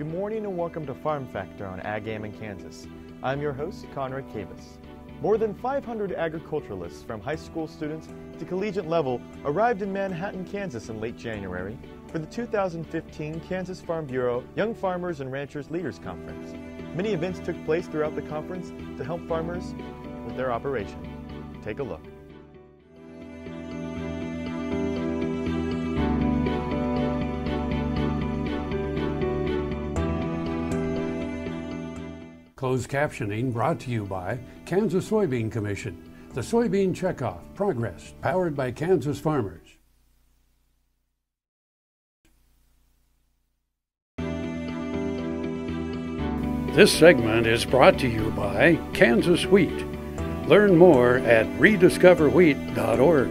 Good morning and welcome to Farm Factor on AGam in Kansas. I'm your host, Conrad Kabus. More than 500 agriculturalists from high school students to collegiate level arrived in Manhattan, Kansas in late January for the 2015 Kansas Farm Bureau Young Farmers and Ranchers Leaders Conference. Many events took place throughout the conference to help farmers with their operation. Take a look. Closed captioning brought to you by Kansas Soybean Commission, the Soybean Checkoff Progress, powered by Kansas farmers. This segment is brought to you by Kansas Wheat. Learn more at rediscoverwheat.org.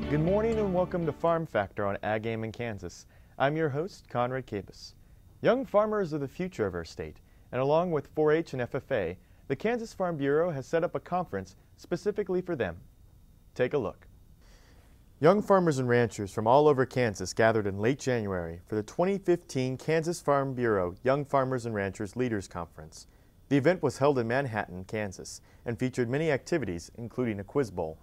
Good morning and welcome to Farm Factor on AGam in Kansas. I'm your host, Conrad Kabus. Young farmers are the future of our state, and along with 4-H and FFA, the Kansas Farm Bureau has set up a conference specifically for them. Take a look. Young farmers and ranchers from all over Kansas gathered in late January for the 2015 Kansas Farm Bureau Young Farmers and Ranchers Leaders Conference. The event was held in Manhattan, Kansas, and featured many activities, including a quiz bowl.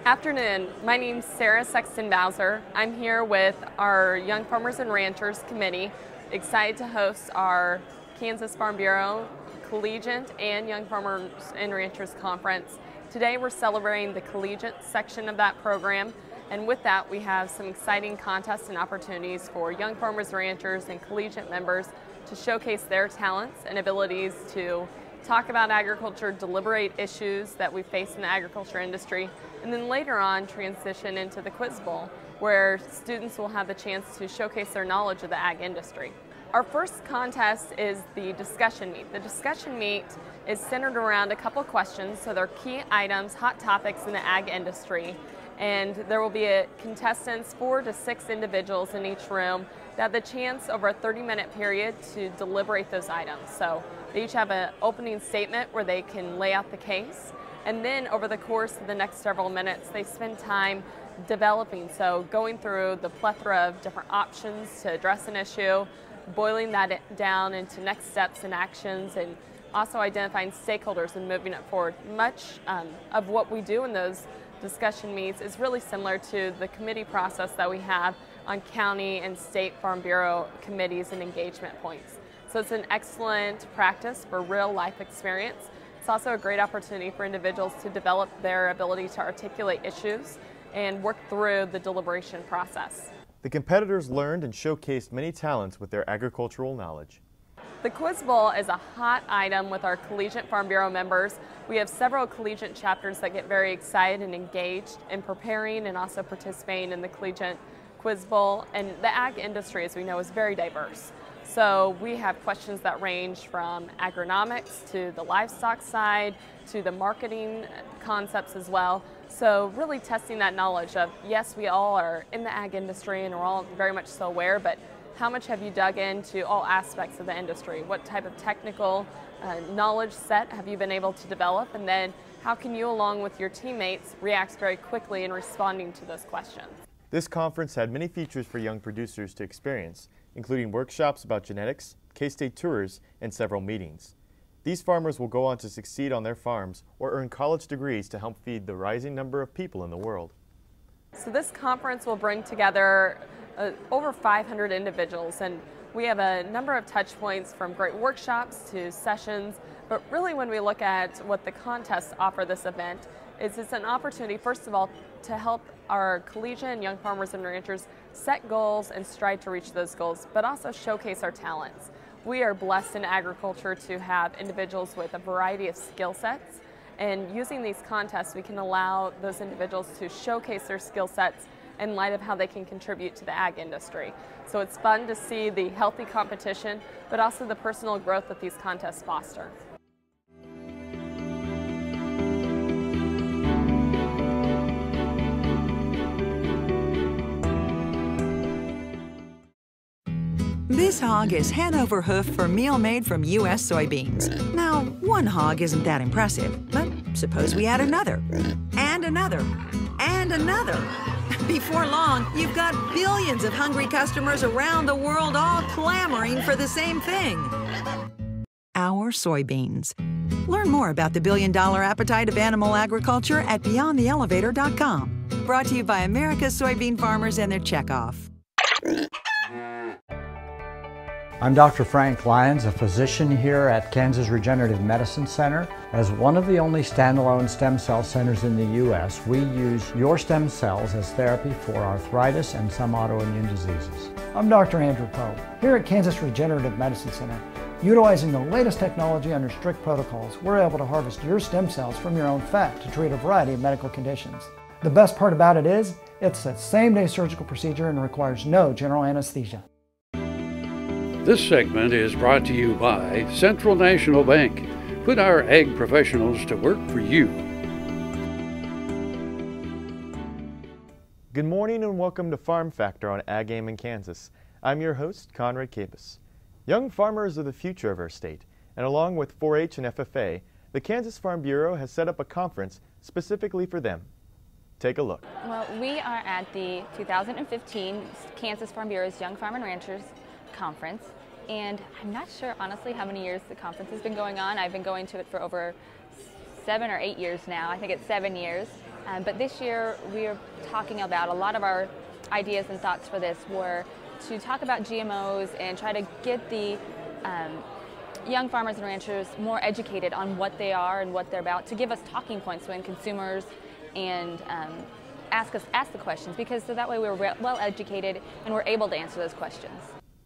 Afternoon, my name's Sarah Sexton-Bowser. I'm here with our Young Farmers and Ranchers Committee, excited to host our Kansas Farm Bureau Collegiate and Young Farmers and Ranchers Conference. Today we're celebrating the collegiate section of that program, and with that we have some exciting contests and opportunities for young farmers and ranchers and collegiate members to showcase their talents and abilities to talk about agriculture, deliberate issues that we face in the agriculture industry, and then later on transition into the quiz bowl, where students will have the chance to showcase their knowledge of the ag industry. Our first contest is the discussion meet. The discussion meet is centered around a couple questions, so they're key items, hot topics in the ag industry, and there will be contestants, 4 to 6 individuals in each room that have the chance over a 30-minute period to deliberate those items. So they each have an opening statement where they can lay out the case, and then over the course of the next several minutes they spend time developing, so going through the plethora of different options to address an issue, boiling that down into next steps and actions, and also identifying stakeholders and moving it forward. Much of what we do in those discussion meets is really similar to the committee process that we have on county and state farm bureau committees and engagement points. So it's an excellent practice for real life experience. It's also a great opportunity for individuals to develop their ability to articulate issues and work through the deliberation process. The competitors learned and showcased many talents with their agricultural knowledge. The Quiz Bowl is a hot item with our Collegiate Farm Bureau members. We have several collegiate chapters that get very excited and engaged in preparing and also participating in the Collegiate Quiz Bowl. And the ag industry, as we know, is very diverse. So we have questions that range from agronomics to the livestock side to the marketing concepts as well. So really testing that knowledge of, yes, we all are in the ag industry and we're all very much so aware, but how much have you dug into all aspects of the industry? What type of technical knowledge set have you been able to develop? And then how can you, along with your teammates, react very quickly in responding to those questions? This conference had many features for young producers to experience, including workshops about genetics, K-State tours, and several meetings. These farmers will go on to succeed on their farms or earn college degrees to help feed the rising number of people in the world. So this conference will bring together over 500 individuals, and we have a number of touch points from great workshops to sessions, but really when we look at what the contests offer this event, it's an opportunity, first of all, to help our collegiate and young farmers and ranchers set goals and strive to reach those goals, but also showcase our talents. We are blessed in agriculture to have individuals with a variety of skill sets, and using these contests we can allow those individuals to showcase their skill sets in light of how they can contribute to the ag industry. So it's fun to see the healthy competition, but also the personal growth that these contests foster. This hog is head over hoof for meal made from U.S. soybeans. Now, one hog isn't that impressive, but suppose we add another, and another, and another. Before long, you've got billions of hungry customers around the world all clamoring for the same thing. Our soybeans. Learn more about the billion-dollar appetite of animal agriculture at beyondtheelevator.com. Brought to you by America's soybean farmers and their checkoff. I'm Dr. Frank Lyons, a physician here at Kansas Regenerative Medicine Center. As one of the only standalone stem cell centers in the U.S., we use your stem cells as therapy for arthritis and some autoimmune diseases. I'm Dr. Andrew Pope, here at Kansas Regenerative Medicine Center. Utilizing the latest technology under strict protocols, we're able to harvest your stem cells from your own fat to treat a variety of medical conditions. The best part about it is, it's a same-day surgical procedure and requires no general anesthesia. This segment is brought to you by Central National Bank. Put our ag professionals to work for you. Good morning and welcome to Farm Factor on AGam in Kansas. I'm your host, Conrad Kabus. Young farmers are the future of our state, and along with 4-H and FFA, the Kansas Farm Bureau has set up a conference specifically for them. Take a look. Well, we are at the 2015 Kansas Farm Bureau's Young Farm and Ranchers Conference, and I'm not sure honestly how many years the conference has been going on. I've been going to it for over 7 or 8 years now. I think it's 7 years. But this year we are talking about, a lot of our ideas and thoughts for this were to talk about GMOs and try to get the young farmers and ranchers more educated on what they are and what they're about, to give us talking points when consumers and ask the questions, because so that way we're well educated and we're able to answer those questions.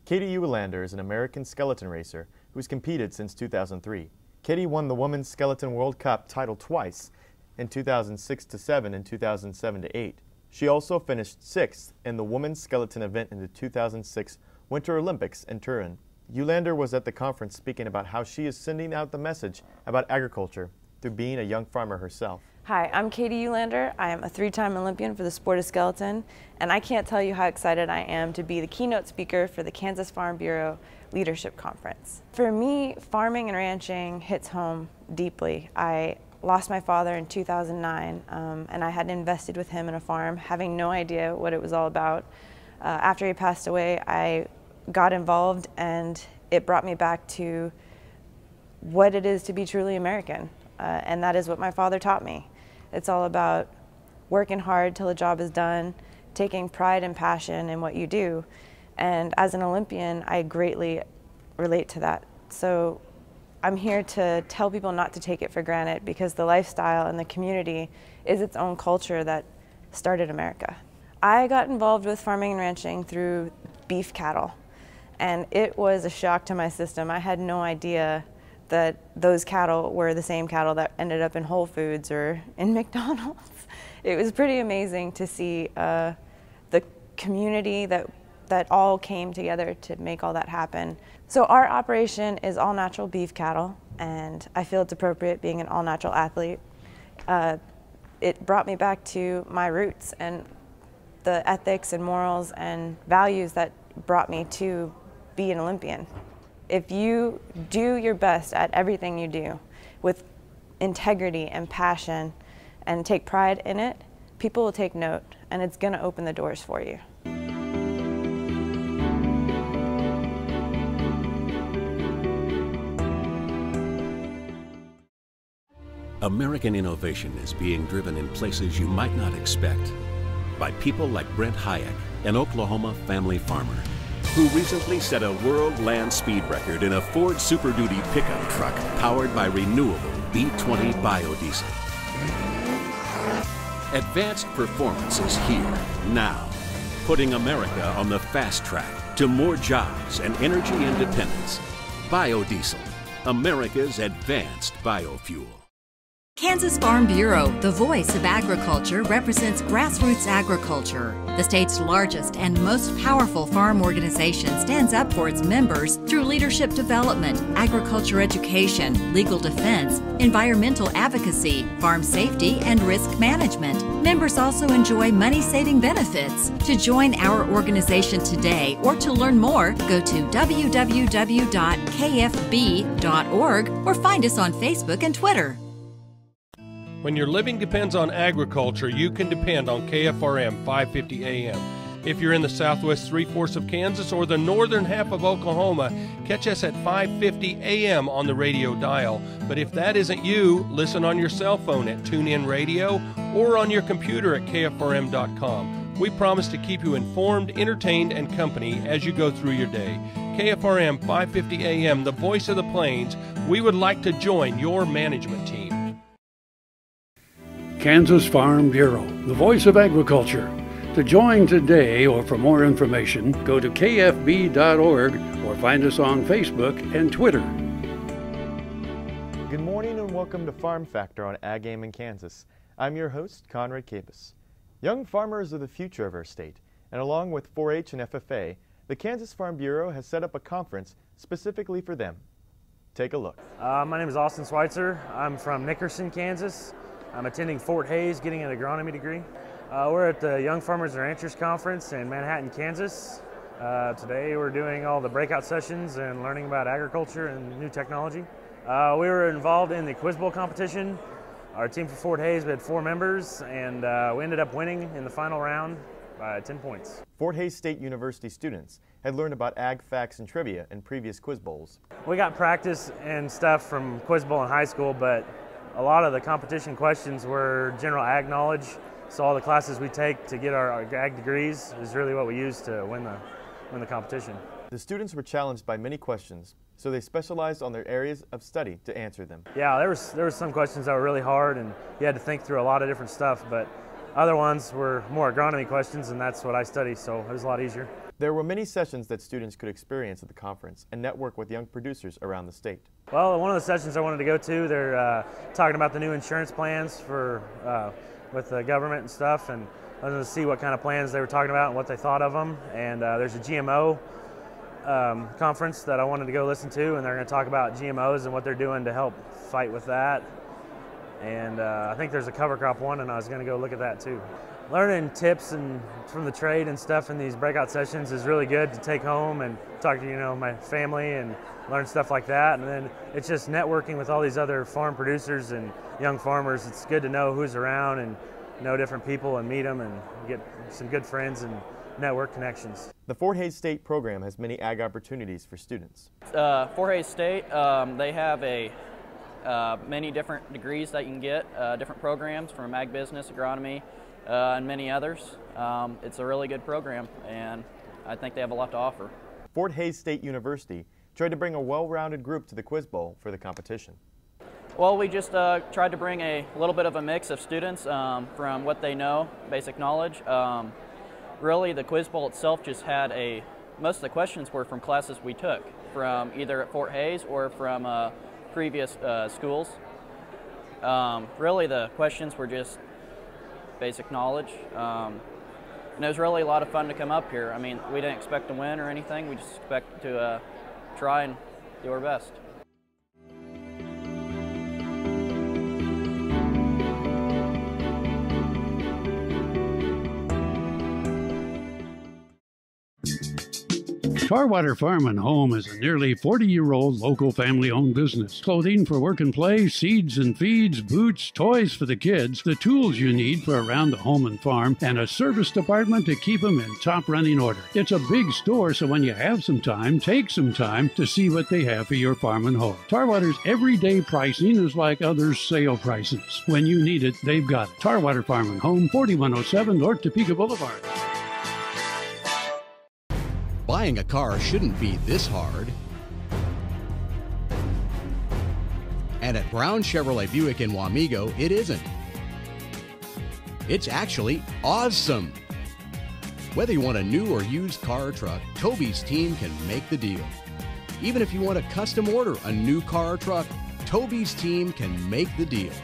Katie Ulander is an American skeleton racer who's competed since 2003. Katie won the Women's Skeleton World Cup title twice, in 2006-7 and 2007-8. She also finished 6th in the Women's Skeleton event in the 2006 Winter Olympics in Turin. Ulander was at the conference speaking about how she is sending out the message about agriculture through being a young farmer herself. Hi, I'm Katie Ulander. I am a 3-time Olympian for the sport of skeleton, and I can't tell you how excited I am to be the keynote speaker for the Kansas Farm Bureau Leadership Conference. For me, farming and ranching hits home deeply. I lost my father in 2009, and I had invested with him in a farm, having no idea what it was all about. After he passed away, I got involved, and it brought me back to what it is to be truly American, and that is what my father taught me. It's all about working hard till a job is done, taking pride and passion in what you do. And as an Olympian, I greatly relate to that. So I'm here to tell people not to take it for granted, because the lifestyle and the community is its own culture that started America. I got involved with farming and ranching through beef cattle, and it was a shock to my system. I had no idea that those cattle were the same cattle that ended up in Whole Foods or in McDonald's. It was pretty amazing to see the community that all came together to make all that happen. So our operation is all natural beef cattle, and I feel it's appropriate being an all natural athlete. It brought me back to my roots and the ethics and morals and values that brought me to be an Olympian. If you do your best at everything you do with integrity and passion and take pride in it, people will take note, and it's going to open the doors for you. American innovation is being driven in places you might not expect by people like Brent Hayek, an Oklahoma family farmer, who recently set a world land speed record in a Ford Super Duty pickup truck powered by renewable B20 biodiesel. Advanced performance is here, now, putting America on the fast track to more jobs and energy independence. Biodiesel, America's advanced biofuel. Kansas Farm Bureau, the voice of agriculture, represents grassroots agriculture. The state's largest and most powerful farm organization stands up for its members through leadership development, agriculture education, legal defense, environmental advocacy, farm safety, and risk management. Members also enjoy money-saving benefits. To join our organization today or to learn more, go to www.kfb.org or find us on Facebook and Twitter. When your living depends on agriculture, you can depend on KFRM 550 AM. If you're in the southwest three-fourths of Kansas or the northern half of Oklahoma, catch us at 550 AM on the radio dial. But if that isn't you, listen on your cell phone at TuneIn Radio or on your computer at KFRM.com. We promise to keep you informed, entertained, and company as you go through your day. KFRM 550 AM, the voice of the plains. We would like to join your management team. Kansas Farm Bureau, the voice of agriculture. To join today or for more information, go to kfb.org or find us on Facebook and Twitter. Good morning and welcome to Farm Factor on AGam in Kansas. I'm your host, Conrad Kabus. Young farmers are the future of our state, and along with 4-H and FFA, the Kansas Farm Bureau has set up a conference specifically for them. Take a look. My name is Austin Schweitzer. I'm from Nickerson, Kansas. I'm attending Fort Hays, getting an agronomy degree. We're at the Young Farmers and Ranchers Conference in Manhattan, Kansas. Today we're doing all the breakout sessions and learning about agriculture and new technology. We were involved in the Quiz Bowl competition. Our team for Fort Hays, we had 4 members, and we ended up winning in the final round by 10 points. Fort Hays State University students had learned about ag facts and trivia in previous Quiz Bowls. We got practice and stuff from Quiz Bowl in high school, but a lot of the competition questions were general ag knowledge. So all the classes we take to get our ag degrees is really what we use to win the competition. The students were challenged by many questions, so they specialized on their areas of study to answer them. Yeah, there was some questions that were really hard and you had to think through a lot of different stuff, but other ones were more agronomy questions, and that's what I study, so it was a lot easier. There were many sessions that students could experience at the conference and network with young producers around the state. Well, one of the sessions I wanted to go to, they're talking about the new insurance plans for with the government and stuff, and I wanted to see what kind of plans they were talking about and what they thought of them. And there's a GMO conference that I wanted to go listen to, and they're going to talk about GMOs and what they're doing to help fight with that. And I think there's a cover crop one, and I was going to go look at that too. Learning tips and from the trade and stuff in these breakout sessions is really good to take home and talk to my family and learn stuff like that. And then it's just networking with all these other farm producers and young farmers. It's good to know who's around and know different people and meet them and get some good friends and network connections. The Fort Hays State program has many ag opportunities for students. Fort Hays State, they have many different degrees that you can get, different programs from ag business, agronomy, and many others. It's a really good program, and I think they have a lot to offer. Fort Hays State University tried to bring a well-rounded group to the Quiz Bowl for the competition. Well, we just tried to bring a little bit of a mix of students from what they know, basic knowledge. Really, the Quiz Bowl itself just had most of the questions were from classes we took, from either at Fort Hays or from previous schools. Really, the questions were just basic knowledge. And it was really a lot of fun to come up here. I mean, we didn't expect to win or anything. We just expect to try and do our best. Tarwater Farm and Home is a nearly 40-year-old local family-owned business. Clothing for work and play, seeds and feeds, boots, toys for the kids, the tools you need for around the home and farm, and a service department to keep them in top running order. It's a big store, so when you have some time, take some time to see what they have for your farm and home. Tarwater's everyday pricing is like others' sale prices. When you need it, they've got it. Tarwater Farm and Home, 4107 North Topeka Boulevard. Buying a car shouldn't be this hard. And at Brown Chevrolet Buick in Wamego, it isn't. It's actually awesome. Whether you want a new or used car or truck, Toby's team can make the deal. Even if you want to custom order a new car or truck, Toby's team can make the deal.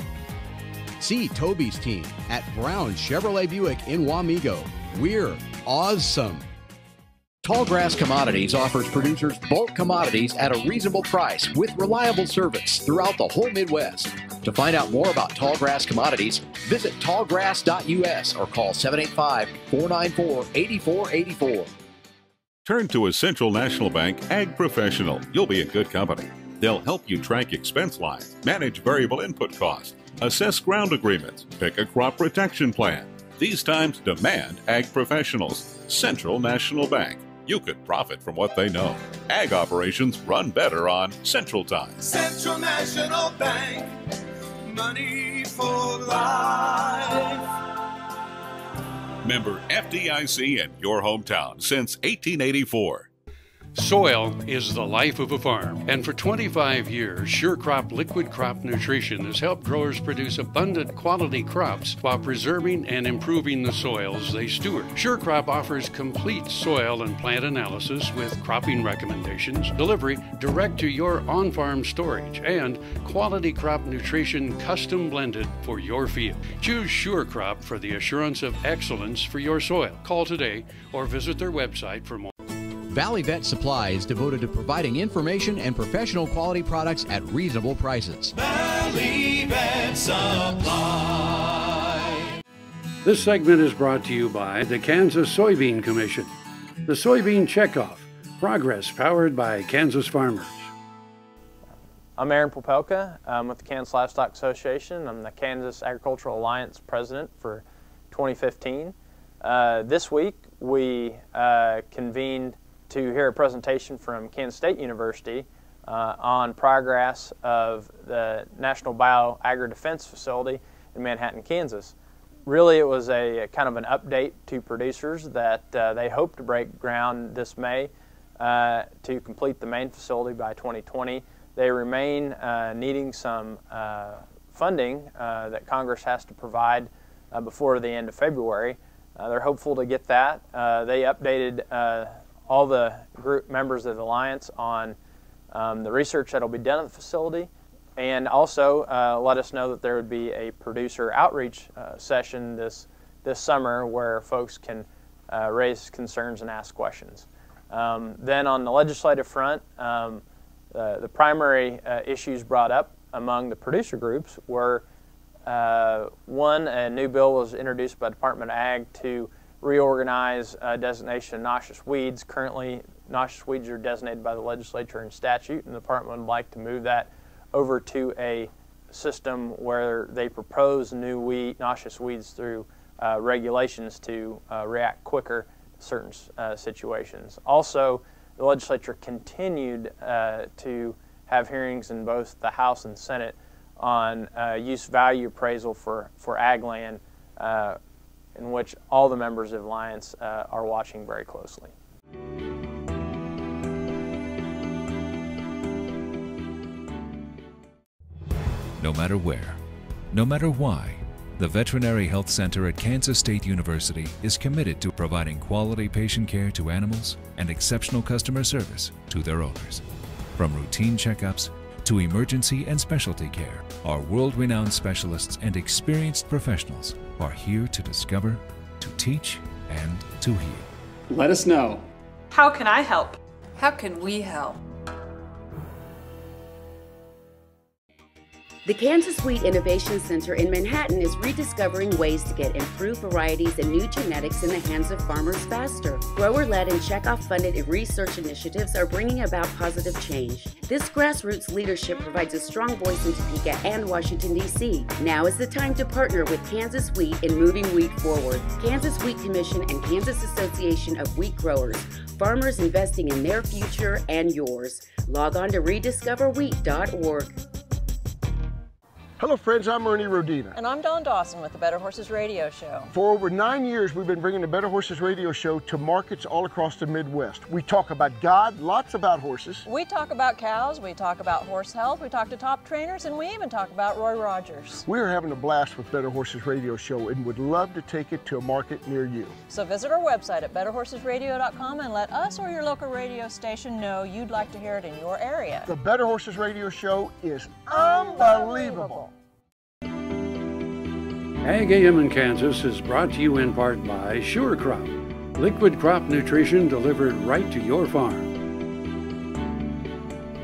See Toby's team at Brown Chevrolet Buick in Wamego. We're awesome. Tallgrass Commodities offers producers bulk commodities at a reasonable price with reliable service throughout the whole Midwest. To find out more about Tallgrass Commodities, visit tallgrass.us or call 785-494-8484. Turn to Essential National Bank Ag Professional. You'll be in good company. They'll help you track expense lines, manage variable input costs, assess ground agreements, pick a crop protection plan. These times demand ag professionals. Central National Bank. You could profit from what they know. Ag operations run better on Central Time. Central National Bank. Money for life. Member FDIC in your hometown since 1884. Soil is the life of a farm, and for 25 years, Sure Crop Liquid Crop Nutrition has helped growers produce abundant quality crops while preserving and improving the soils they steward. Sure Crop offers complete soil and plant analysis with cropping recommendations, delivery direct to your on-farm storage, and quality crop nutrition custom blended for your field. Choose Sure Crop for the assurance of excellence for your soil. Call today or visit their website for more. Valley Vet Supply is devoted to providing information and professional quality products at reasonable prices. Valley Vet Supply. This segment is brought to you by the Kansas Soybean Commission. The Soybean Checkoff. Progress powered by Kansas farmers. I'm Aaron Popelka. I'm with the Kansas Livestock Association. I'm the Kansas Agricultural Alliance President for 2015. This week we convened to hear a presentation from Kansas State University on progress of the National Bio-Agri-Defense Facility in Manhattan, Kansas. Really, it was a kind of an update to producers that they hope to break ground this May to complete the main facility by 2020. They remain needing some funding that Congress has to provide before the end of February. They're hopeful to get that. They updated all the group members of the Alliance on the research that will be done at the facility, and also let us know that there would be a producer outreach session this summer where folks can raise concerns and ask questions. Then on the legislative front, the primary issues brought up among the producer groups were one, a new bill was introduced by the Department of Ag to reorganize designation of noxious weeds. Currently, noxious weeds are designated by the legislature in statute, and the department would like to move that over to a system where they propose new noxious weeds through regulations to react quicker to certain situations. Also, the legislature continued to have hearings in both the House and Senate on use value appraisal for ag land, in which all the members of the Alliance are watching very closely. No matter where, no matter why, the Veterinary Health Center at Kansas State University is committed to providing quality patient care to animals and exceptional customer service to their owners. From routine checkups to emergency and specialty care, our world-renowned specialists and experienced professionals are here to discover, to teach, and to heal. Let us know. How can I help? How can we help? The Kansas Wheat Innovation Center in Manhattan is rediscovering ways to get improved varieties and new genetics in the hands of farmers faster. Grower-led and checkoff-funded research initiatives are bringing about positive change. This grassroots leadership provides a strong voice in Topeka and Washington, D.C. Now is the time to partner with Kansas Wheat in moving wheat forward. Kansas Wheat Commission and Kansas Association of Wheat Growers. Farmers investing in their future and yours. Log on to rediscoverwheat.org. Hello friends, I'm Ernie Rodina. And I'm Dawn Dawson with the Better Horses Radio Show. For over 9 years, we've been bringing the Better Horses Radio Show to markets all across the Midwest. We talk about God, lots about horses. We talk about cows, we talk about horse health, we talk to top trainers, and we even talk about Roy Rogers. We're having a blast with Better Horses Radio Show and would love to take it to a market near you. So visit our website at betterhorsesradio.com and let us or your local radio station know you'd like to hear it in your area. The Better Horses Radio Show is unbelievable. AGam in Kansas is brought to you in part by Sure Crop, liquid crop nutrition delivered right to your farm.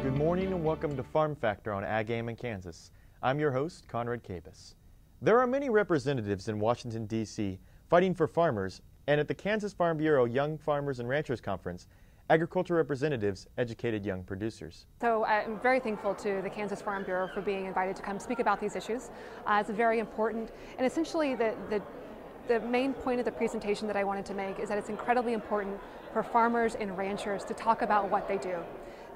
Good morning and welcome to Farm Factor on AGam in Kansas. I'm your host, Conrad Kabus. There are many representatives in Washington, D.C. fighting for farmers, and at the Kansas Farm Bureau Young Farmers and Ranchers Conference, agriculture representatives educated young producers. So I'm very thankful to the Kansas Farm Bureau for being invited to come speak about these issues. It's very important, and essentially the main point of the presentation that I wanted to make is that it's incredibly important for farmers and ranchers to talk about what they do.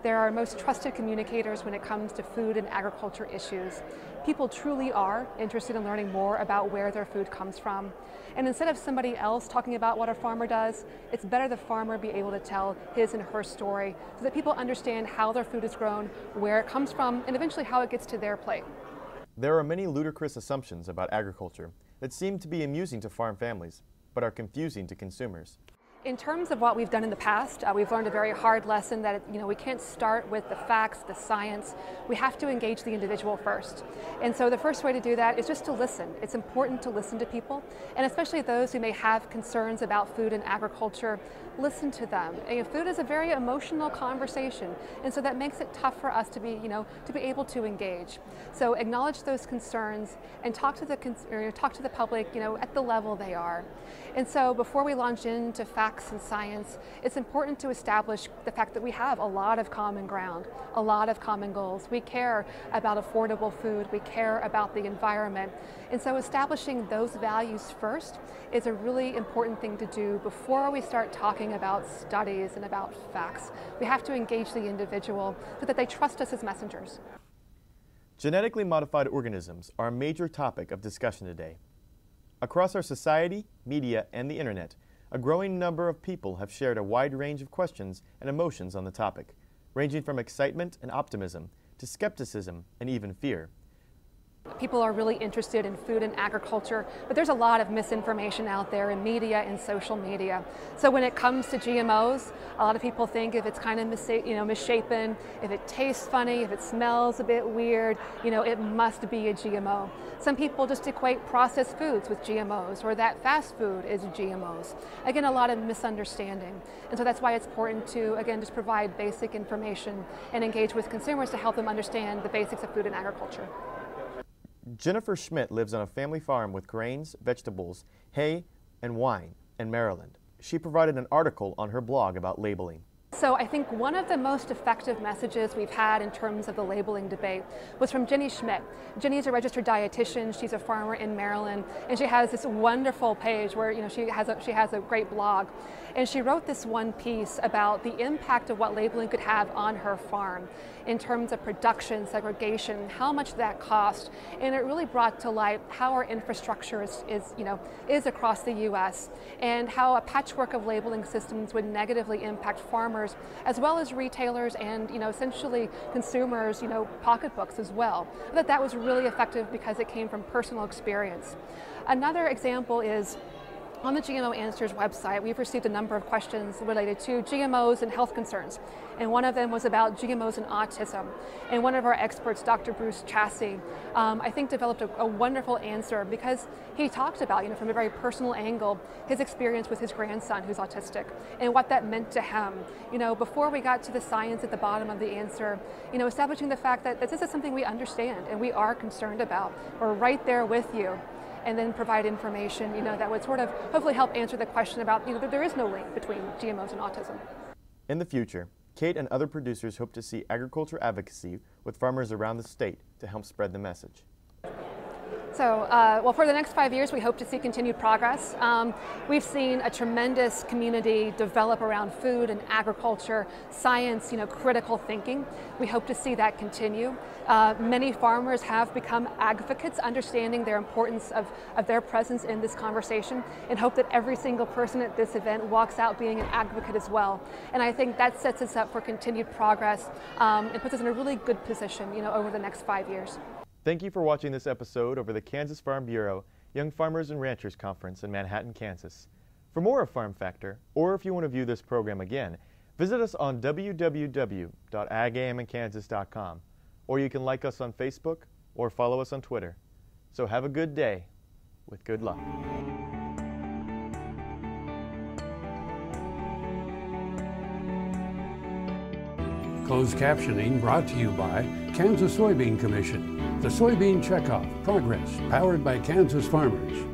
They're our most trusted communicators when it comes to food and agriculture issues. People truly are interested in learning more about where their food comes from. And instead of somebody else talking about what a farmer does, it's better the farmer be able to tell his and her story so that people understand how their food is grown, where it comes from, and eventually how it gets to their plate. There are many ludicrous assumptions about agriculture that seem to be amusing to farm families, but are confusing to consumers. In terms of what we've done in the past, we've learned a very hard lesson that we can't start with the facts, the science. We have to engage the individual first. And so the first way to do that is just to listen. It's important to listen to people, and especially those who may have concerns about food and agriculture. Listen to them. Food is a very emotional conversation, and so that makes it tough for us to be able to engage. So acknowledge those concerns and talk to the public, at the level they are. And so before we launch into facts and science, it's important to establish the fact that we have a lot of common ground, a lot of common goals. We care about affordable food, we care about the environment. And so establishing those values first is a really important thing to do before we start talking about studies and about facts. We have to engage the individual so that they trust us as messengers. Genetically modified organisms are a major topic of discussion today. Across our society, media, and the internet, a growing number of people have shared a wide range of questions and emotions on the topic, ranging from excitement and optimism to skepticism and even fear. People are really interested in food and agriculture, but there's a lot of misinformation out there in media and social media. So when it comes to GMOs, a lot of people think if it's kind of misshapen, if it tastes funny, if it smells a bit weird, it must be a GMO. Some people just equate processed foods with GMOs, or that fast food is GMOs. Again, a lot of misunderstanding. And so that's why it's important to, again, just provide basic information and engage with consumers to help them understand the basics of food and agriculture. Jennifer Schmidt lives on a family farm with grains, vegetables, hay, and wine in Maryland. She provided an article on her blog about labeling. So I think one of the most effective messages we've had in terms of the labeling debate was from Jenny Schmidt. Jenny is a registered dietitian. She's a farmer in Maryland, and she has this wonderful page where she has a great blog. And she wrote this one piece about the impact of what labeling could have on her farm in terms of production, segregation, how much that cost. And it really brought to light how our infrastructure is across the U.S. and how a patchwork of labeling systems would negatively impact farmers as well as retailers and essentially consumers, pocketbooks as well. That was really effective because it came from personal experience. Another example is on the GMO Answers website, we've received a number of questions related to GMOs and health concerns. And one of them was about GMOs and autism. And one of our experts, Dr. Bruce Chassey, I think developed a wonderful answer because he talked about, from a very personal angle, his experience with his grandson who's autistic and what that meant to him. Before we got to the science at the bottom of the answer, establishing the fact that this is something we understand and we are concerned about. We're right there with you. And then provide information, that would sort of hopefully help answer the question about, that there is no link between GMOs and autism. In the future, Kate and other producers hope to see agriculture advocacy with farmers around the state to help spread the message. So, for the next 5 years, we hope to see continued progress. We've seen a tremendous community develop around food and agriculture, science, critical thinking. We hope to see that continue. Many farmers have become advocates, understanding their importance of their presence in this conversation, and hope that every single person at this event walks out being an advocate as well. And I think that sets us up for continued progress and puts us in a really good position, over the next 5 years. Thank you for watching this episode over the Kansas Farm Bureau Young Farmers and Ranchers Conference in Manhattan, Kansas. For more of Farm Factor, or if you want to view this program again, visit us on www.agaminkansas.com, or you can like us on Facebook or follow us on Twitter. So have a good day with good luck. Closed captioning brought to you by Kansas Soybean Commission. The Soybean Checkoff Progress, powered by Kansas farmers.